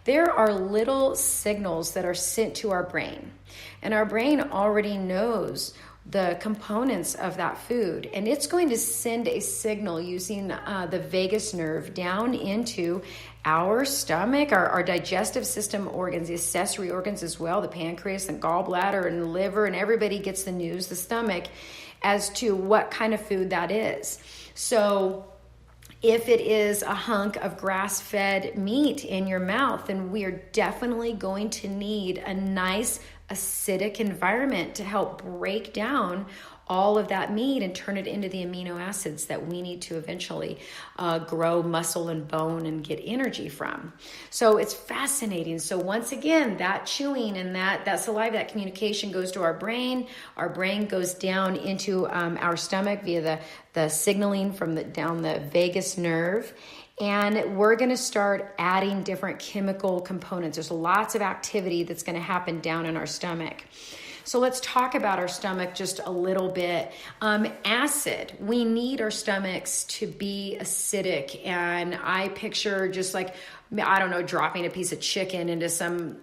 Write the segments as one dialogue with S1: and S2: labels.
S1: There are little signals that are sent to our brain, and our brain already knows the components of that food, and it's going to send a signal using the vagus nerve down into our stomach, our digestive system organs, the accessory organs as well, the pancreas and gallbladder and the liver, and everybody gets the news, the stomach, as to what kind of food that is. So if it is a hunk of grass-fed meat in your mouth, then we are definitely going to need a nice acidic environment to help break down all of that meat and turn it into the amino acids that we need to eventually grow muscle and bone and get energy from. So it's fascinating. So once again, that chewing and that saliva, that communication goes to our brain. Our brain goes down into our stomach via the signaling from down the vagus nerve. And we're going to start adding different chemical components. There's lots of activity that's going to happen down in our stomach. So let's talk about our stomach just a little bit. Acid. We need our stomachs to be acidic. And I picture just like, I don't know, dropping a piece of chicken into some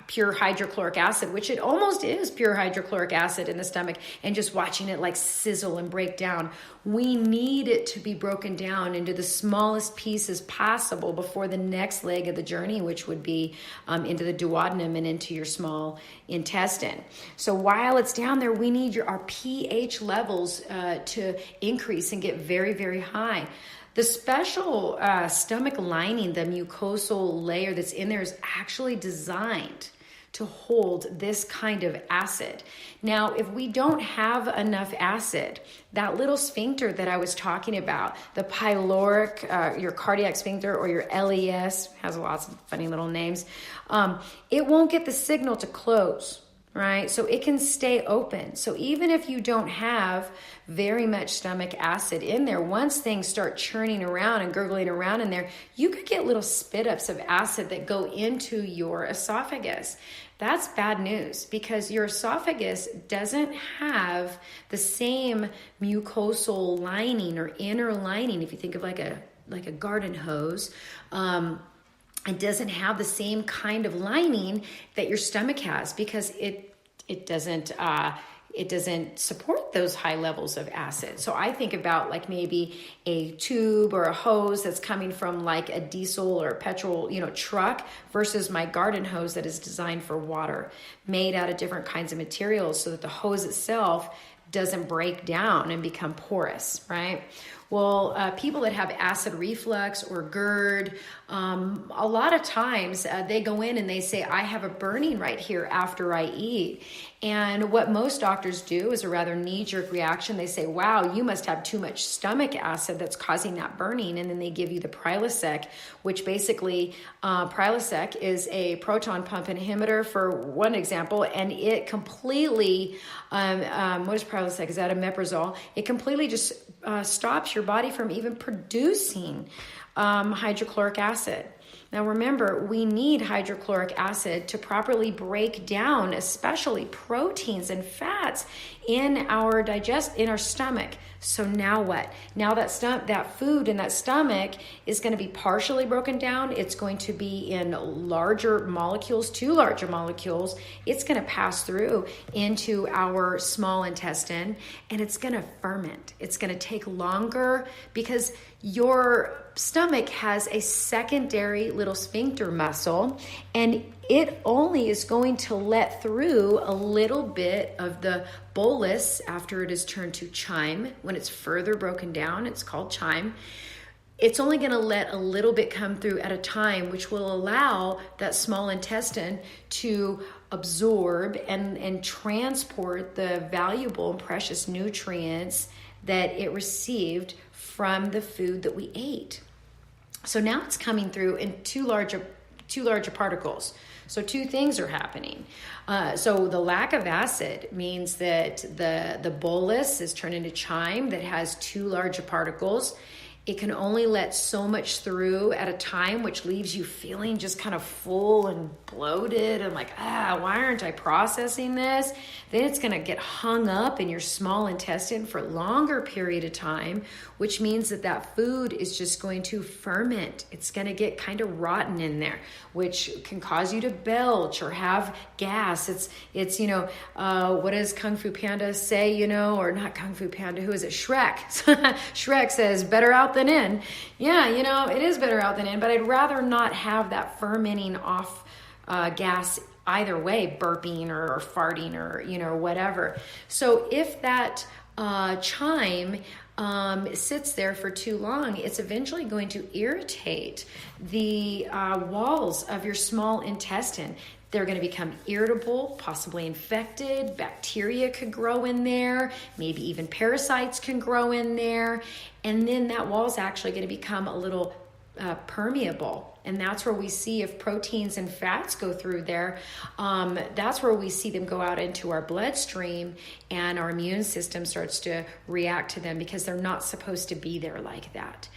S1: pure hydrochloric acid, which it almost is pure hydrochloric acid in the stomach, and just watching it like sizzle and break down. We need it to be broken down into the smallest pieces possible before the next leg of the journey, which would be into the duodenum and into your small intestine. So while it's down there, we need our pH levels to increase and get very, very high. The special stomach lining, the mucosal layer that's in there, is actually designed to hold this kind of acid. Now, if we don't have enough acid, that little sphincter that I was talking about, the pyloric, your cardiac sphincter, or your LES, has lots of funny little names, it won't get the signal to close. Right? So it can stay open. So even if you don't have very much stomach acid in there, once things start churning around and gurgling around in there, you could get little spit ups of acid that go into your esophagus. That's bad news, because your esophagus doesn't have the same mucosal lining or inner lining. If you think of like a garden hose, it doesn't have the same kind of lining that your stomach has, because it doesn't support those high levels of acid. So I think about like maybe a tube or a hose that's coming from like a diesel or petrol, truck, versus my garden hose that is designed for water, made out of different kinds of materials so that the hose itself doesn't break down and become porous, right? Well, people that have acid reflux or GERD, a lot of times they go in and they say, I have a burning right here after I eat. And what most doctors do is a rather knee-jerk reaction. They say, wow, you must have too much stomach acid that's causing that burning. And then they give you the Prilosec, which basically, Prilosec is a proton pump inhibitor, for one example, and it completely, what is Prilosec? Is that omeprazole? It completely just stops your body from even producing hydrochloric acid. Now remember, we need hydrochloric acid to properly break down, especially proteins and fats in our stomach. So now what? Now that food in that stomach is going to be partially broken down. It's going to be in larger molecules, two larger molecules. It's going to pass through into our small intestine, and it's going to ferment. It's going to take longer, because your stomach has a secondary little sphincter muscle, and it only is going to let through a little bit of the bolus after it is turned to chyme. When it's further broken down, it's called chyme. It's only going to let a little bit come through at a time, which will allow that small intestine to absorb and transport the valuable and precious nutrients that it received from the food that we ate. So now it's coming through in two larger particles. So two things are happening. So the lack of acid means that the bolus is turned into chyme that has two larger particles, it can only let so much through at a time, which leaves you feeling just kind of full and bloated and like, why aren't I processing this? Then it's going to get hung up in your small intestine for a longer period of time, which means that that food is just going to ferment. It's going to get kind of rotten in there, which can cause you to belch or have gas. It's what does Kung Fu Panda say, or not Kung Fu Panda, who is it? Shrek. Shrek says, better out than in. Yeah, it is better out than in, but I'd rather not have that fermenting off gas either way, burping or farting or, whatever. So if that chyme sits there for too long, it's eventually going to irritate the walls of your small intestine. They're going to become irritable, possibly infected. Bacteria could grow in there. Maybe even parasites can grow in there. And then that wall is actually going to become a little permeable. And that's where we see if proteins and fats go through there, that's where we see them go out into our bloodstream, and our immune system starts to react to them because they're not supposed to be there like that.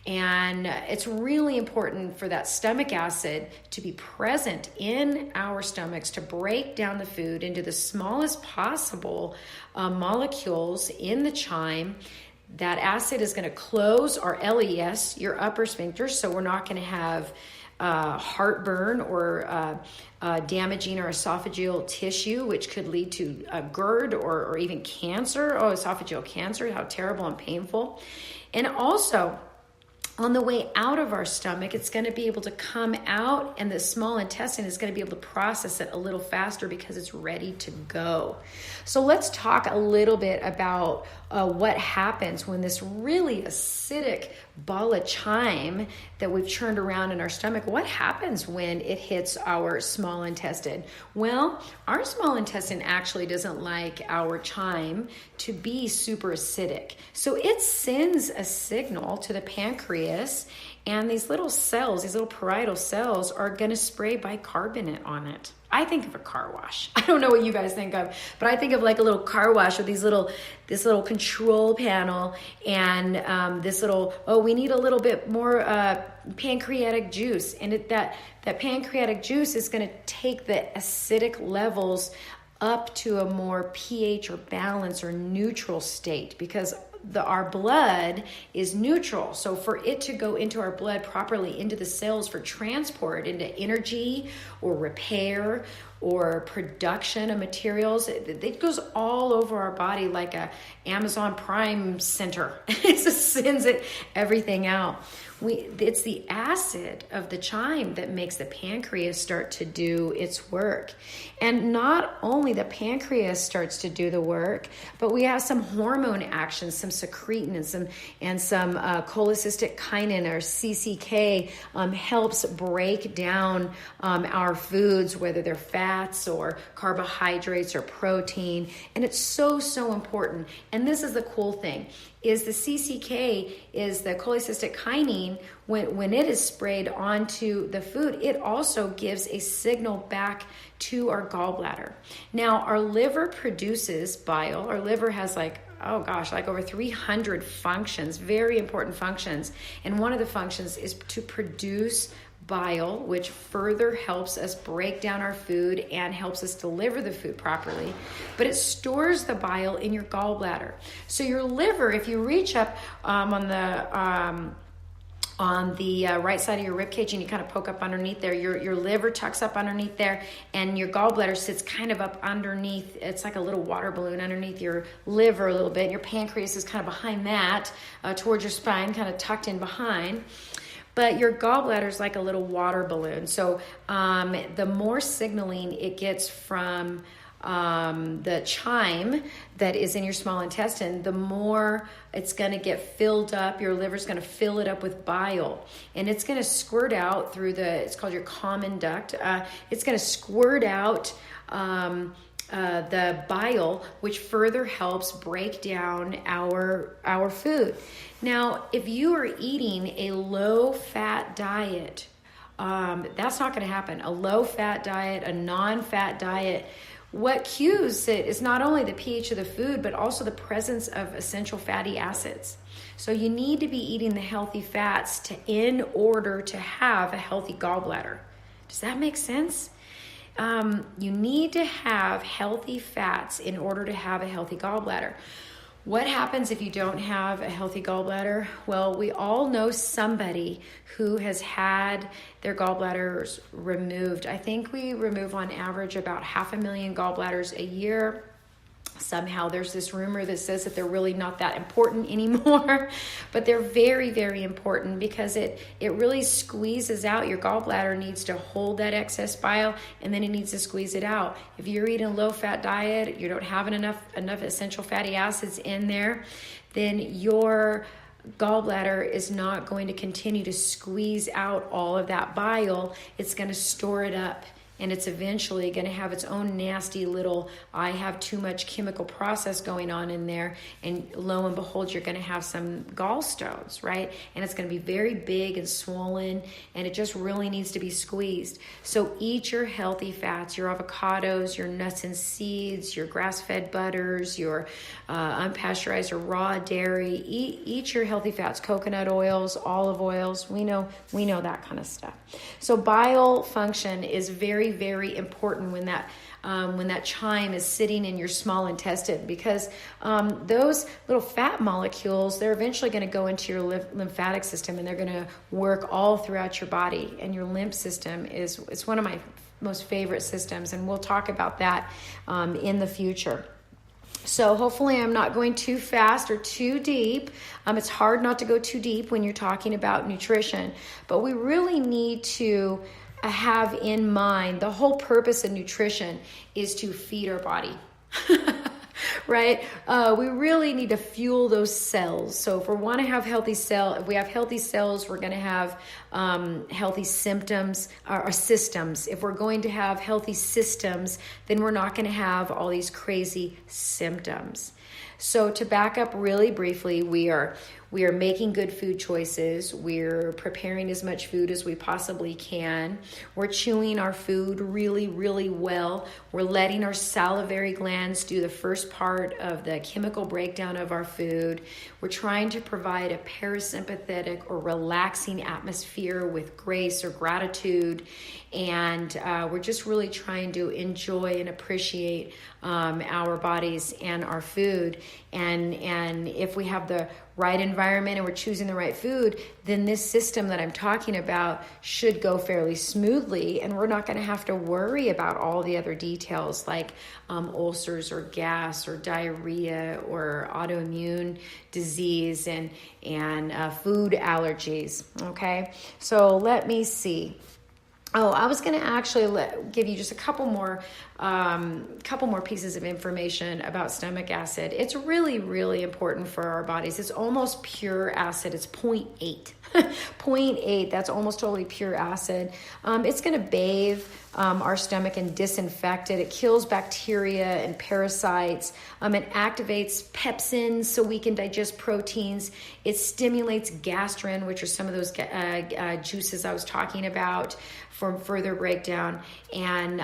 S1: And it's really important for that stomach acid to be present in our stomachs to break down the food into the smallest possible molecules in the chyme. That acid is going to close our LES, your upper sphincter, so we're not going to have heartburn or damaging our esophageal tissue, which could lead to a GERD or even cancer. Oh, esophageal cancer, how terrible and painful. And also, on the way out of our stomach, it's going to be able to come out, and the small intestine is going to be able to process it a little faster because it's ready to go. So let's talk a little bit about what happens when this really acidic ball of chyme that we've churned around in our stomach, what happens when it hits our small intestine? Well, our small intestine actually doesn't like our chyme to be super acidic. So it sends a signal to the pancreas, and these little cells, these little parietal cells, are going to spray bicarbonate on it. I think of a car wash. I don't know what you guys think of, but I think of like a little car wash with this little control panel and we need a little bit more pancreatic juice. And that pancreatic juice is going to take the acidic levels up to a more pH or balance or neutral state, because our blood is neutral. So for it to go into our blood properly, into the cells for transport, into energy or repair or production of materials, it goes all over our body like a Amazon Prime center. It just sends everything out. It's the acid of the chyme that makes the pancreas start to do its work. And not only the pancreas starts to do the work, but we have some hormone actions, some secretin and some cholecystokinin or CCK helps break down our foods, whether they're fats or carbohydrates or protein. And it's so, so important. And this is the cool thing, is the CCK is the cholecystokinin. When it is sprayed onto the food, it also gives a signal back to our gallbladder. Now, our liver produces bile. Our liver has like over 300 functions, very important functions. And one of the functions is to produce bile, which further helps us break down our food and helps us deliver the food properly. But it stores the bile in your gallbladder. So your liver, if you reach up on the right side of your rib cage and you kind of poke up underneath there, your liver tucks up underneath there, and your gallbladder sits kind of up underneath. It's like a little water balloon underneath your liver a little bit. Your pancreas is kind of behind that, towards your spine, kind of tucked in behind. But your gallbladder is like a little water balloon. So the more signaling it gets from the chyme that is in your small intestine, the more it's going to get filled up. Your liver's going to fill it up with bile, and it's going to squirt out through it's called your common duct. It's going to squirt out the bile, which further helps break down our food. Now, if you are eating a low-fat diet, that's not going to happen. A low-fat diet, a non-fat diet, what cues it is not only the pH of the food, but also the presence of essential fatty acids. So you need to be eating the healthy fats in order to have a healthy gallbladder. Does that make sense? You need to have healthy fats in order to have a healthy gallbladder. What happens if you don't have a healthy gallbladder? Well, we all know somebody who has had their gallbladders removed. I think we remove on average about 500,000 gallbladders a year. Somehow there's this rumor that says that they're really not that important anymore, but they're very, very important because it really squeezes out. Your gallbladder needs to hold that excess bile, and then it needs to squeeze it out. If you're eating a low-fat diet, you don't have enough essential fatty acids in there, then your gallbladder is not going to continue to squeeze out all of that bile. It's going to store it up. And it's eventually going to have its own nasty little, I have too much chemical process going on in there. And lo and behold, you're going to have some gallstones, right? And it's going to be very big and swollen, and it just really needs to be squeezed. So eat your healthy fats, your avocados, your nuts and seeds, your grass-fed butters, your unpasteurized or raw dairy. Eat your healthy fats, coconut oils, olive oils. We know that kind of stuff. So bile function is very, very important when that chyme is sitting in your small intestine, because those little fat molecules, they're eventually going to go into your lymphatic system, and they're going to work all throughout your body. And your lymph system it's one of my most favorite systems, and we'll talk about that in the future. So hopefully I'm not going too fast or too deep. It's hard not to go too deep when you're talking about nutrition, but we really need to have in mind the whole purpose of nutrition is to feed our body. Right? We really need to fuel those cells. So if we want to have healthy cells, if we have healthy cells, we're going to have healthy symptoms or systems. If we're going to have healthy systems, then we're not going to have all these crazy symptoms. So to back up really briefly, we are making good food choices. We're preparing as much food as we possibly can. We're chewing our food really, really well. We're letting our salivary glands do the first part of the chemical breakdown of our food. We're trying to provide a parasympathetic or relaxing atmosphere with grace or gratitude. And we're just really trying to enjoy and appreciate our bodies and our food. And if we have the right environment and we're choosing the right food, then this system that I'm talking about should go fairly smoothly, and we're not going to have to worry about all the other details like ulcers or gas or diarrhea or autoimmune disease and food allergies. Okay, so let me see. Oh, I was going to actually give you just a couple more pieces of information about stomach acid. It's really, really important for our bodies. It's almost pure acid. It's 0.8. 0.8, that's almost totally pure acid. It's going to bathe our stomach and disinfect it. It kills bacteria and parasites. It activates pepsins so we can digest proteins. It stimulates gastrin, which are some of those juices I was talking about, for further breakdown. And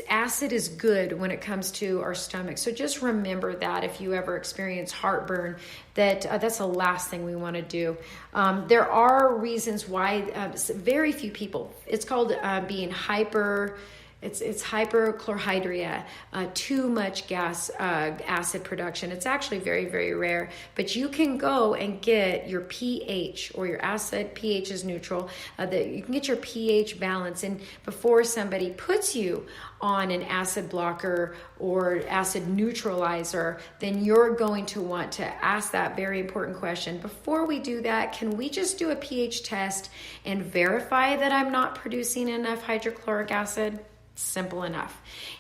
S1: acid is good when it comes to our stomach. So just remember that if you ever experience heartburn, that's the last thing we want to do. There are reasons why very few people, it's called being it's hyperchlorhydria, too much acid production. It's actually very, very rare, but you can go and get your pH or your acid. pH is neutral. You can get your pH balance, and before somebody puts you on an acid blocker or acid neutralizer, then you're going to want to ask that very important question. Before we do that, can we just do a pH test and verify that I'm not producing enough hydrochloric acid? Simple enough.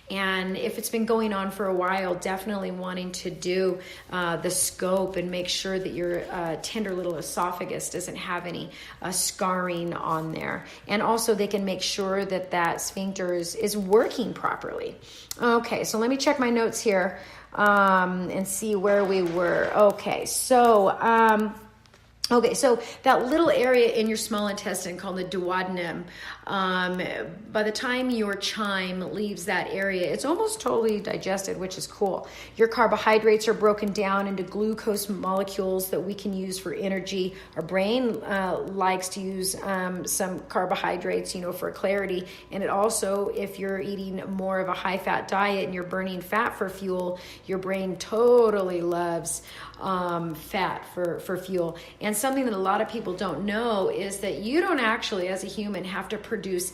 S1: And if it's been going on for a while, definitely wanting to do the scope and make sure that your tender little esophagus doesn't have any scarring on there. And also they can make sure that sphincter is working properly. Okay, so let me check my notes here and see where we were. Okay, so Okay, so that little area in your small intestine called the duodenum, by the time your chyme leaves that area, it's almost totally digested, which is cool. Your carbohydrates are broken down into glucose molecules that we can use for energy. Our brain likes to use some carbohydrates, for clarity. And it also, if you're eating more of a high-fat diet and you're burning fat for fuel, your brain totally loves fat for fuel. And something that a lot of people don't know is that you don't actually, as a human, have to produce